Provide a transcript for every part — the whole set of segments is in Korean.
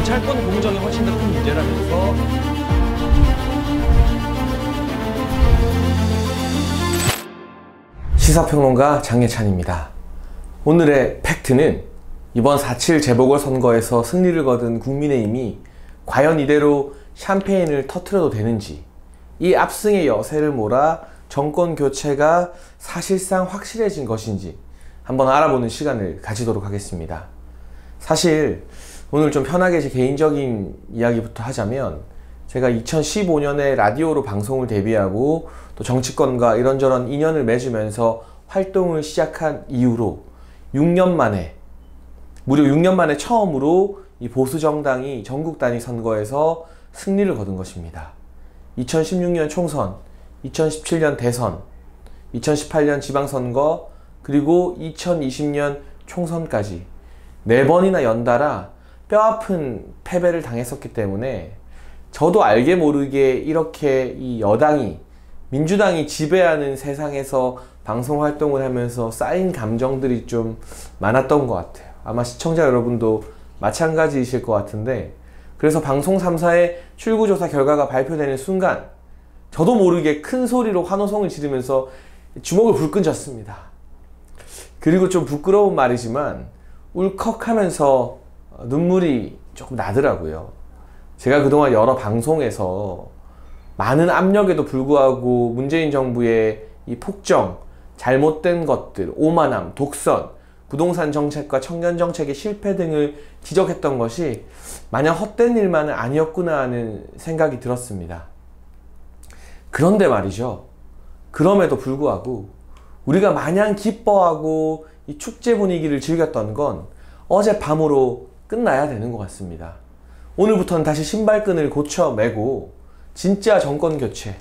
경찰권 공정이 훨씬 더 큰 문제라면서 시사평론가 장예찬입니다. 오늘의 팩트는 이번 4.7 재보궐선거에서 승리를 거둔 국민의힘이 과연 이대로 샴페인을 터트려도 되는지, 이 압승의 여세를 몰아 정권 교체가 사실상 확실해진 것인지 한번 알아보는 시간을 가지도록 하겠습니다. 사실 오늘 좀 편하게 제 개인적인 이야기부터 하자면, 제가 2015년에 라디오로 방송을 데뷔하고 또 정치권과 이런저런 인연을 맺으면서 활동을 시작한 이후로 6년 만에, 무려 6년 만에 처음으로 이 보수정당이 전국 단위 선거에서 승리를 거둔 것입니다. 2016년 총선, 2017년 대선, 2018년 지방선거, 그리고 2020년 총선까지 4번이나 연달아 뼈아픈 패배를 당했었기 때문에 저도 알게 모르게 이렇게 이 여당이, 민주당이 지배하는 세상에서 방송 활동을 하면서 쌓인 감정들이 좀 많았던 것 같아요. 아마 시청자 여러분도 마찬가지이실 것 같은데, 그래서 방송 3사의 출구조사 결과가 발표되는 순간 저도 모르게 큰 소리로 환호성을 지르면서 주먹을 불끈 쥐었습니다. 그리고 좀 부끄러운 말이지만 울컥하면서 눈물이 조금 나더라고요. 제가 그동안 여러 방송에서 많은 압력에도 불구하고 문재인 정부의 이 폭정, 잘못된 것들, 오만함, 독선, 부동산 정책과 청년 정책의 실패 등을 지적했던 것이 마냥 헛된 일만은 아니었구나 하는 생각이 들었습니다. 그런데 말이죠, 그럼에도 불구하고 우리가 마냥 기뻐하고 이 축제 분위기를 즐겼던 건 어젯밤으로 끝나야 되는 것 같습니다. 오늘부터는 다시 신발끈을 고쳐 매고 진짜 정권 교체,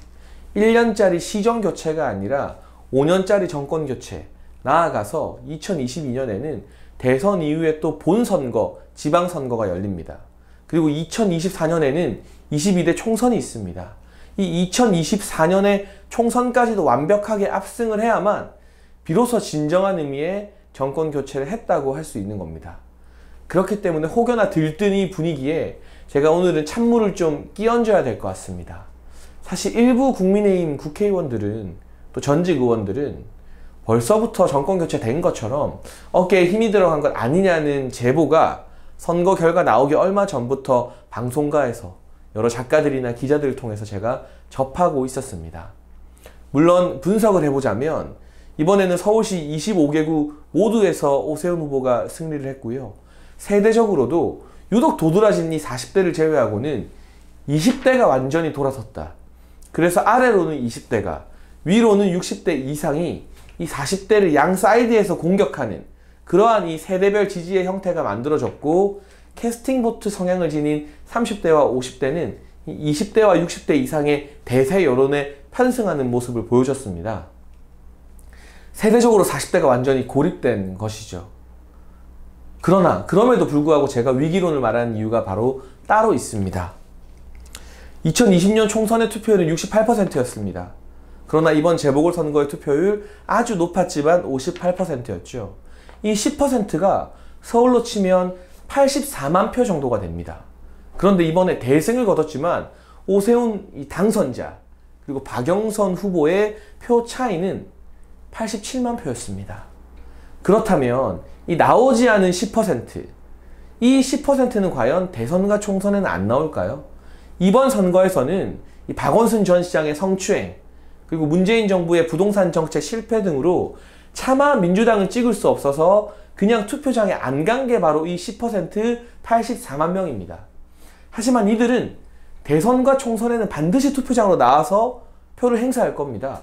1년짜리 시정 교체가 아니라 5년짜리 정권 교체, 나아가서 2022년에는 대선 이후에 또 본선거, 지방선거가 열립니다. 그리고 2024년에는 22대 총선이 있습니다. 이 2024년의 총선까지도 완벽하게 압승을 해야만 비로소 진정한 의미의 정권 교체를 했다고 할 수 있는 겁니다. 그렇기 때문에 혹여나 들뜬 이 분위기에 제가 오늘은 찬물을 좀 끼얹어야 될 것 같습니다. 사실 일부 국민의힘 국회의원들은, 또 전직 의원들은 벌써부터 정권 교체된 것처럼 어깨에 힘이 들어간 것 아니냐는 제보가 선거 결과 나오기 얼마 전부터 방송가에서 여러 작가들이나 기자들을 통해서 제가 접하고 있었습니다. 물론 분석을 해보자면 이번에는 서울시 25개구 모두에서 오세훈 후보가 승리를 했고요. 세대적으로도 유독 도드라진 이 40대를 제외하고는 20대가 완전히 돌아섰다. 그래서 아래로는 20대가, 위로는 60대 이상이 이 40대를 양 사이드에서 공격하는 그러한 이 세대별 지지의 형태가 만들어졌고, 캐스팅 보트 성향을 지닌 30대와 50대는 20대와 60대 이상의 대세 여론에 편승하는 모습을 보여줬습니다. 세대적으로 40대가 완전히 고립된 것이죠. 그러나 그럼에도 불구하고 제가 위기론을 말하는 이유가 바로 따로 있습니다. 2020년 총선의 투표율은 68%였습니다. 그러나 이번 재보궐선거의 투표율 아주 높았지만 58%였죠. 이 10%가 서울로 치면 84만 표 정도가 됩니다. 그런데 이번에 대승을 거뒀지만 오세훈 이 당선자 그리고 박영선 후보의 표 차이는 87만 표였습니다. 그렇다면 이 나오지 않은 10%, 이 10%는 과연 대선과 총선에는 안 나올까요? 이번 선거에서는 이 박원순 전 시장의 성추행, 그리고 문재인 정부의 부동산 정책 실패 등으로 차마 민주당을 찍을 수 없어서 그냥 투표장에 안 간 게 바로 이 10% 84만 명입니다. 하지만 이들은 대선과 총선에는 반드시 투표장으로 나와서 표를 행사할 겁니다.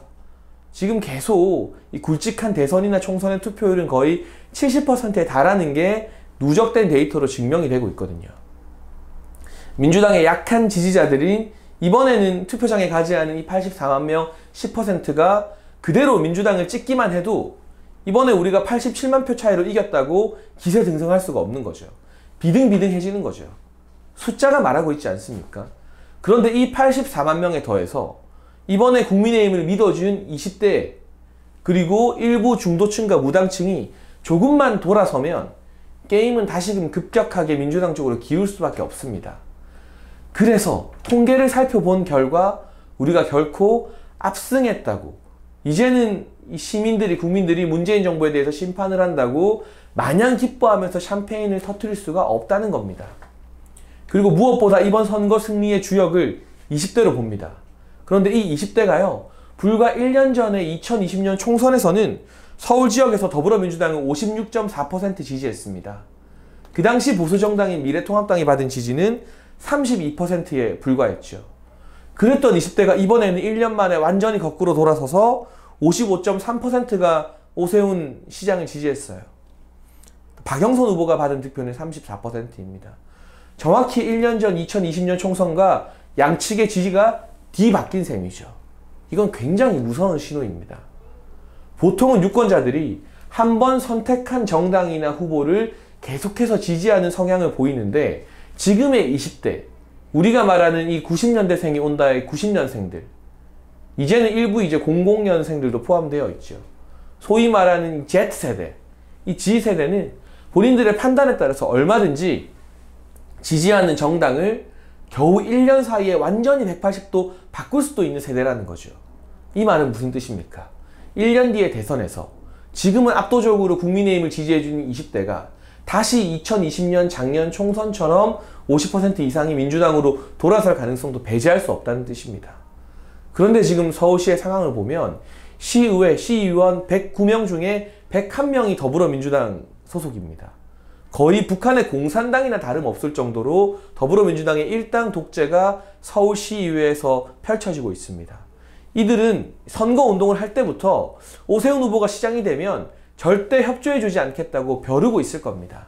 지금 계속 이 굵직한 대선이나 총선의 투표율은 거의 70%에 달하는 게 누적된 데이터로 증명이 되고 있거든요. 민주당의 약한 지지자들이 이번에는 투표장에 가지 않은 이 84만 명 10%가 그대로 민주당을 찍기만 해도 이번에 우리가 87만 표 차이로 이겼다고 기세 등등할 수가 없는 거죠. 비등비등해지는 거죠. 숫자가 말하고 있지 않습니까? 그런데 이 84만 명에 더해서 이번에 국민의힘을 믿어준 20대 그리고 일부 중도층과 무당층이 조금만 돌아서면 게임은 다시금 급격하게 민주당 쪽으로 기울 수밖에 없습니다. 그래서 통계를 살펴본 결과 우리가 결코 압승했다고, 이제는 이 시민들이, 국민들이 문재인 정부에 대해서 심판을 한다고 마냥 기뻐하면서 샴페인을 터뜨릴 수가 없다는 겁니다. 그리고 무엇보다 이번 선거 승리의 주역을 20대로 봅니다. 그런데 이 20대가요, 불과 1년 전에 2020년 총선에서는 서울 지역에서 더불어민주당은 56.4% 지지했습니다. 그 당시 보수정당인 미래통합당이 받은 지지는 32%에 불과했죠. 그랬던 20대가 이번에는 1년 만에 완전히 거꾸로 돌아서서 55.3%가 오세훈 시장을 지지했어요. 박영선 후보가 받은 득표는 34%입니다. 정확히 1년 전 2020년 총선과 양측의 지지가 뒤바뀐 셈이죠. 이건 굉장히 무서운 신호입니다. 보통은 유권자들이 한 번 선택한 정당이나 후보를 계속해서 지지하는 성향을 보이는데, 지금의 20대, 우리가 말하는 이 90년대생이 온다의 90년생들, 이제는 일부 이제 00년생들도 포함되어 있죠. 소위 말하는 Z세대, 이 G세대는 본인들의 판단에 따라서 얼마든지 지지하는 정당을 겨우 1년 사이에 완전히 180도 바꿀 수도 있는 세대라는 거죠. 이 말은 무슨 뜻입니까? 1년 뒤의 대선에서 지금은 압도적으로 국민의힘을 지지해주는 20대가 다시 2020년 작년 총선처럼 50% 이상이 민주당으로 돌아설 가능성도 배제할 수 없다는 뜻입니다. 그런데 지금 서울시의 상황을 보면 시의회, 시의원 109명 중에 101명이 더불어민주당 소속입니다. 거의 북한의 공산당이나 다름없을 정도로 더불어민주당의 일당 독재가 서울시의회에서 펼쳐지고 있습니다. 이들은 선거운동을 할 때부터 오세훈 후보가 시장이 되면 절대 협조해주지 않겠다고 벼르고 있을 겁니다.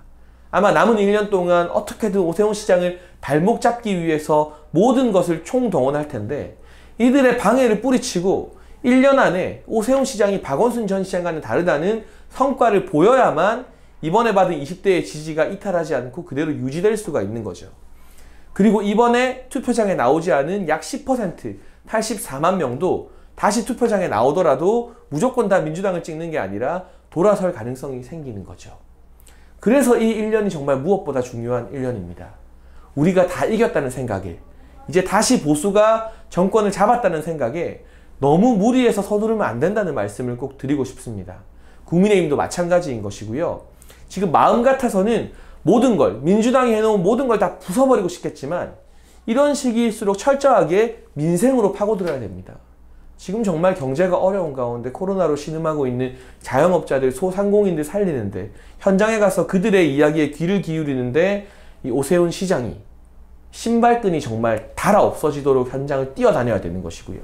아마 남은 1년 동안 어떻게든 오세훈 시장을 발목 잡기 위해서 모든 것을 총동원할 텐데, 이들의 방해를 뿌리치고 1년 안에 오세훈 시장이 박원순 전 시장과는 다르다는 성과를 보여야만 이번에 받은 20대의 지지가 이탈하지 않고 그대로 유지될 수가 있는 거죠. 그리고 이번에 투표장에 나오지 않은 약 10%, 84만 명도 다시 투표장에 나오더라도 무조건 다 민주당을 찍는 게 아니라 돌아설 가능성이 생기는 거죠. 그래서 이 1년이 정말 무엇보다 중요한 1년입니다. 우리가 다 이겼다는 생각에, 이제 다시 보수가 정권을 잡았다는 생각에 너무 무리해서 서두르면 안 된다는 말씀을 꼭 드리고 싶습니다. 국민의힘도 마찬가지인 것이고요. 지금 마음 같아서는 모든 걸, 민주당이 해놓은 모든 걸 다 부숴버리고 싶겠지만 이런 시기일수록 철저하게 민생으로 파고들어야 됩니다. 지금 정말 경제가 어려운 가운데 코로나로 신음하고 있는 자영업자들, 소상공인들 살리는데, 현장에 가서 그들의 이야기에 귀를 기울이는데 이 오세훈 시장이 신발끈이 정말 달아 없어지도록 현장을 뛰어다녀야 되는 것이고요.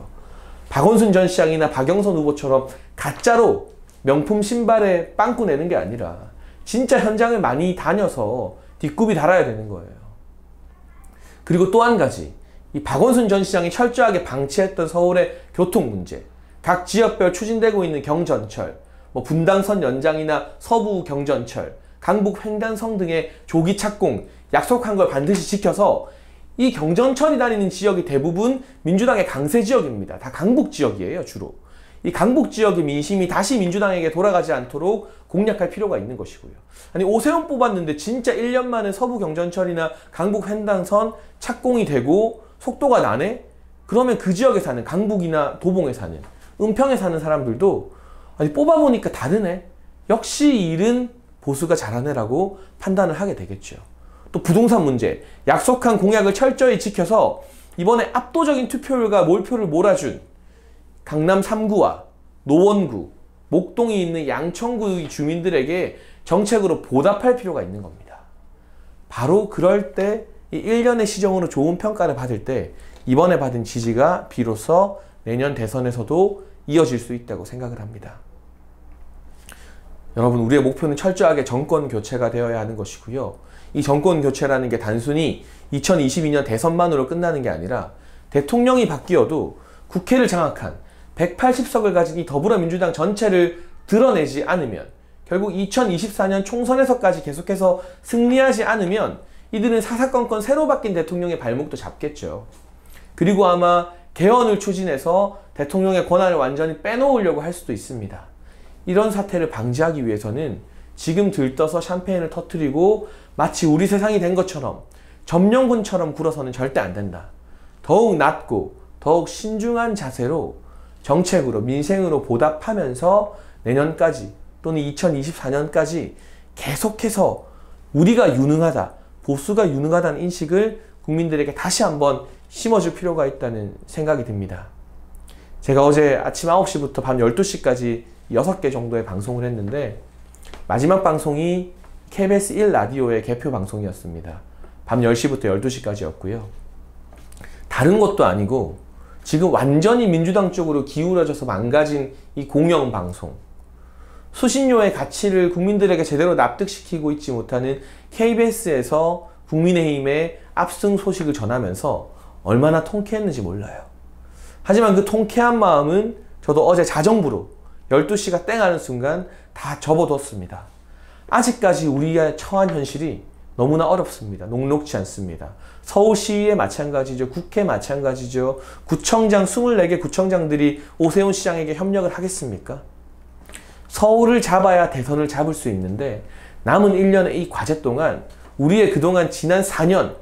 박원순 전 시장이나 박영선 후보처럼 가짜로 명품 신발에 빵꾸 내는 게 아니라 진짜 현장을 많이 다녀서 뒷굽이 달아야 되는 거예요. 그리고 또 한 가지, 이 박원순 전 시장이 철저하게 방치했던 서울의 교통 문제, 각 지역별 추진되고 있는 경전철, 분당선 연장이나 서부 경전철, 강북 횡단성 등의 조기 착공, 약속한 걸 반드시 지켜서, 이 경전철이 다니는 지역이 대부분 민주당의 강세 지역입니다. 다 강북 지역이에요, 주로. 이 강북 지역의 민심이 다시 민주당에게 돌아가지 않도록 공략할 필요가 있는 것이고요. 아니, 오세훈 뽑았는데 진짜 1년 만에 서부 경전철이나 강북 횡단선 착공이 되고 속도가 나네? 그러면 그 지역에 사는, 강북이나 도봉에 사는, 은평에 사는 사람들도 아니, 뽑아보니까 다르네, 역시 이 일은 보수가 잘하네라고 판단을 하게 되겠죠. 또 부동산 문제, 약속한 공약을 철저히 지켜서 이번에 압도적인 투표율과 몰표를 몰아준 강남 3구와 노원구, 목동이 있는 양천구의 주민들에게 정책으로 보답할 필요가 있는 겁니다. 바로 그럴 때 이 1년의 시정으로 좋은 평가를 받을 때 이번에 받은 지지가 비로소 내년 대선에서도 이어질 수 있다고 생각을 합니다. 여러분, 우리의 목표는 철저하게 정권 교체가 되어야 하는 것이고요. 이 정권 교체라는 게 단순히 2022년 대선만으로 끝나는 게 아니라 대통령이 바뀌어도 국회를 장악한 180석을 가진 이 더불어민주당 전체를 드러내지 않으면, 결국 2024년 총선에서까지 계속해서 승리하지 않으면 이들은 사사건건 새로 바뀐 대통령의 발목도 잡겠죠. 그리고 아마 개헌을 추진해서 대통령의 권한을 완전히 빼놓으려고 할 수도 있습니다. 이런 사태를 방지하기 위해서는 지금 들떠서 샴페인을 터뜨리고 마치 우리 세상이 된 것처럼 점령군처럼 굴어서는 절대 안 된다. 더욱 낮고 더욱 신중한 자세로 정책으로 민생으로 보답하면서 내년까지 또는 2024년까지 계속해서 우리가 유능하다, 보수가 유능하다는 인식을 국민들에게 다시 한번 심어줄 필요가 있다는 생각이 듭니다. 제가 어제 아침 9시부터 밤 12시까지 6개 정도의 방송을 했는데 마지막 방송이 KBS 1라디오의 개표 방송이었습니다. 밤 10시부터 12시까지였고요. 다른 것도 아니고 지금 완전히 민주당 쪽으로 기울어져서 망가진 이 공영방송, 수신료의 가치를 국민들에게 제대로 납득시키고 있지 못하는 KBS에서 국민의힘의 압승 소식을 전하면서 얼마나 통쾌했는지 몰라요. 하지만 그 통쾌한 마음은 저도 어제 자정부로 12시가 땡 하는 순간 다 접어뒀습니다. 아직까지 우리가 처한 현실이 너무나 어렵습니다. 녹록지 않습니다. 서울시의회 마찬가지죠. 국회 마찬가지죠. 구청장 24개 구청장들이 오세훈 시장에게 협력을 하겠습니까? 서울을 잡아야 대선을 잡을 수 있는데 남은 1년의 이 과제 동안 우리의 그동안 지난 4년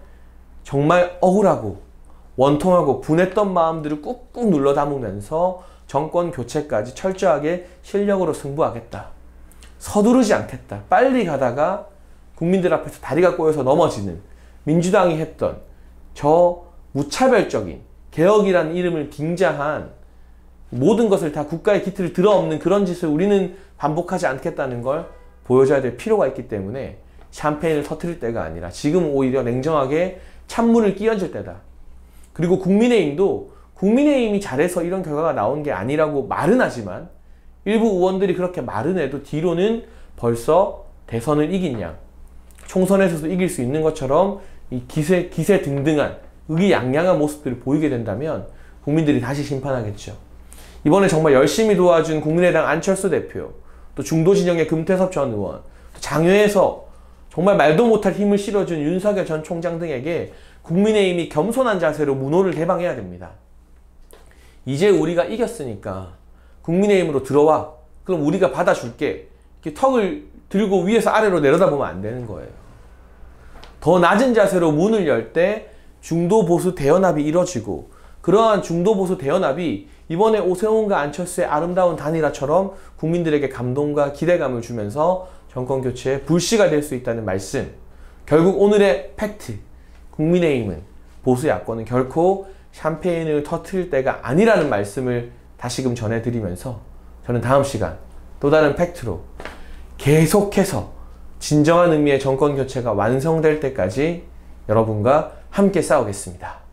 정말 억울하고 원통하고 분했던 마음들을 꾹꾹 눌러 담으면서 정권 교체까지 철저하게 실력으로 승부하겠다. 서두르지 않겠다. 빨리 가다가 국민들 앞에서 다리가 꼬여서 넘어지는 민주당이 했던 저 무차별적인 개혁이라는 이름을 빙자한 모든 것을 다 국가의 기틀을 들어엎는 그런 짓을 우리는 반복하지 않겠다는 걸 보여줘야 될 필요가 있기 때문에 샴페인을 터뜨릴 때가 아니라 지금 오히려 냉정하게 찬물을 끼얹을 때다. 그리고 국민의힘도 국민의힘이 잘해서 이런 결과가 나온 게 아니라고 말은 하지만 일부 의원들이 그렇게 말은 해도 뒤로는 벌써 대선을 이긴 양, 총선에서도 이길 수 있는 것처럼 이 기세 등등한 의기양양한 모습들을 보이게 된다면 국민들이 다시 심판하겠죠. 이번에 정말 열심히 도와준 국민의당 안철수 대표, 또 중도진영의 금태섭 전 의원, 또 장외에서 정말 말도 못할 힘을 실어준 윤석열 전 총장 등에게 국민의힘이 겸손한 자세로 문호를 대방해야 됩니다. 이제 우리가 이겼으니까 국민의힘으로 들어와. 그럼 우리가 받아줄게. 이렇게 턱을 들고 위에서 아래로 내려다보면 안 되는 거예요. 더 낮은 자세로 문을 열 때 중도보수 대연합이 이뤄지고 그러한 중도보수 대연합이 이번에 오세훈과 안철수의 아름다운 단일화처럼 국민들에게 감동과 기대감을 주면서 정권교체의 불씨가 될 수 있다는 말씀. 결국 오늘의 팩트. 국민의힘은 보수 야권은 결코 샴페인을 터뜨릴 때가 아니라는 말씀을 다시금 전해드리면서 저는 다음 시간 또 다른 팩트로 계속해서 진정한 의미의 정권교체가 완성될 때까지 여러분과 함께 싸우겠습니다.